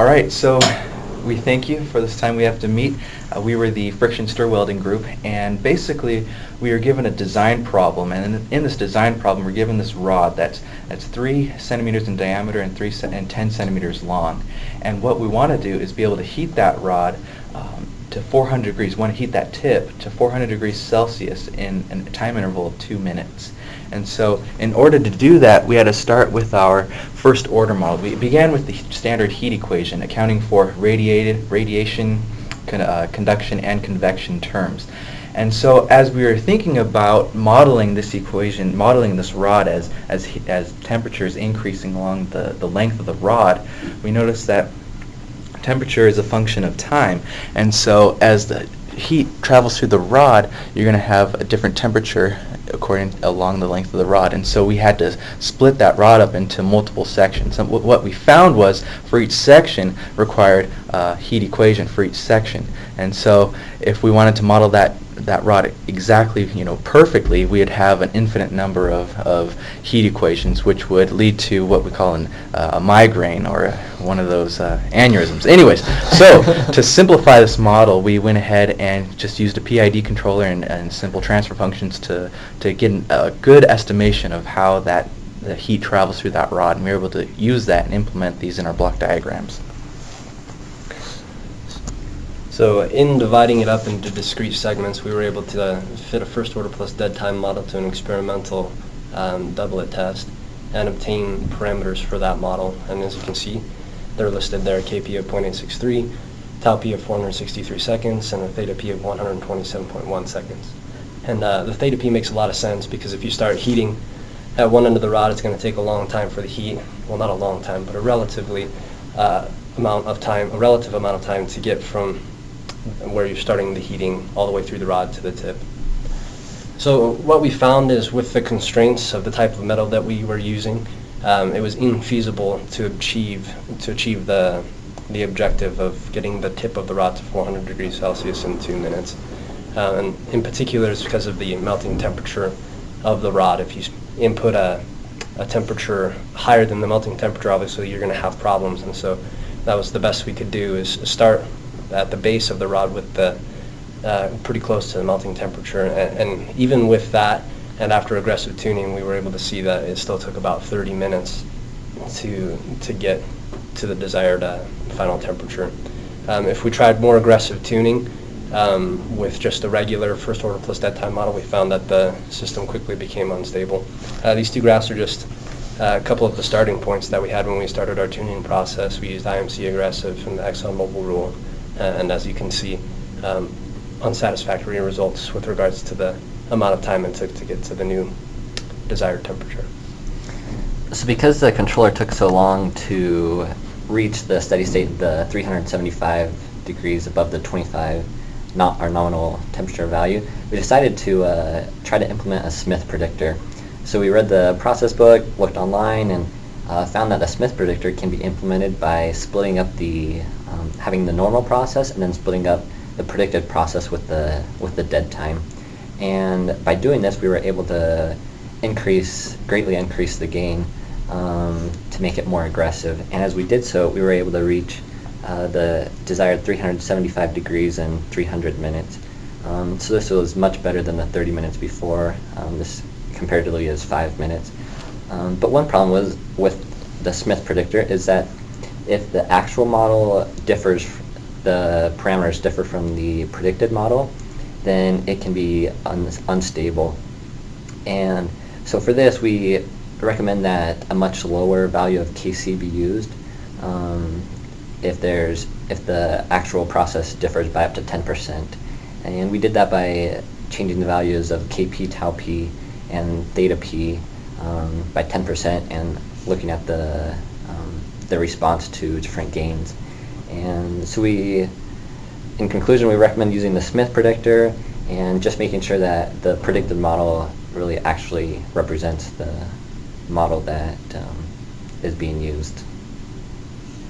All right, so we thank you for this time we have to meet. We were the friction stir welding group, and basically we are given a design problem, and in this design problem we're given this rod that's 3 centimeters in diameter and 10 centimeters long. And what we want to do is be able to heat that rod to 400 degrees. We want to heat that tip to 400 degrees Celsius in a time interval of 2 minutes. And so in order to do that, we had to start with our first order model. We began with the standard heat equation, accounting for radiation, conduction, and convection terms. And so as we were thinking about modeling this equation, modeling this rod as temperature is increasing along the length of the rod, we noticed that temperature is a function of time. And so as the heat travels through the rod, you're going to have a different temperature along the length of the rod. And so we had to split that rod up into multiple sections. And what we found was for each section required a heat equation for each section. And so if we wanted to model that rod exactly, perfectly, we'd have an infinite number of heat equations, which would lead to what we call a migraine or one of those aneurysms. Anyways, so to simplify this model, we went ahead and just used a PID controller and simple transfer functions to get a good estimation of how the heat travels through that rod, and we were able to use that and implement these in our block diagrams. So in dividing it up into discrete segments, we were able to fit a first order plus dead time model to an experimental doublet test and obtain parameters for that model. And as you can see, they're listed there: Kp of 0.863, tau p of 463 seconds, and a theta p of 127.1 seconds. And the theta p makes a lot of sense because if you start heating at one end of the rod, it's going to take a long time for the heat. Well, not a long time, but a relative amount of time to get from where you're starting the heating all the way through the rod to the tip. So what we found is, with the constraints of the type of metal that we were using, it was infeasible to achieve the objective of getting the tip of the rod to 400 degrees Celsius in 2 minutes. And in particular, it's because of the melting temperature of the rod. If you input a temperature higher than the melting temperature, obviously you're going to have problems. And so that was the best we could do, is start at the base of the rod with the pretty close to the melting temperature, and even with that, and after aggressive tuning, we were able to see that it still took about 30 minutes to get to the desired final temperature. If we tried more aggressive tuning with just a regular first order plus dead time model, we found that the system quickly became unstable. These two graphs are just a couple of the starting points that we had when we started our tuning process. We used IMC aggressive and the ExxonMobil rule. And as you can see, unsatisfactory results with regards to the amount of time it took to get to the new desired temperature. So because the controller took so long to reach the steady state, the 375 degrees above the 25, not our nominal temperature value, we decided to try to implement a Smith predictor. So we read the process book, looked online, and found that the Smith predictor can be implemented by splitting up having the normal process and then splitting up the predicted process with the dead time. And by doing this, we were able to greatly increase the gain to make it more aggressive. And as we did so, we were able to reach the desired 375 degrees in 300 minutes. So this was much better than the 30 minutes before. This comparatively is 5 minutes. But one problem was with the Smith predictor is that if the actual model differs, the parameters differ from the predicted model, then it can be unstable. And so for this, we recommend that a much lower value of Kc be used if the actual process differs by up to 10%. And we did that by changing the values of Kp, tau p, and theta p by 10% and looking at the response to different gains. And so in conclusion, we recommend using the Smith predictor and just making sure that the predicted model really actually represents the model that is being used.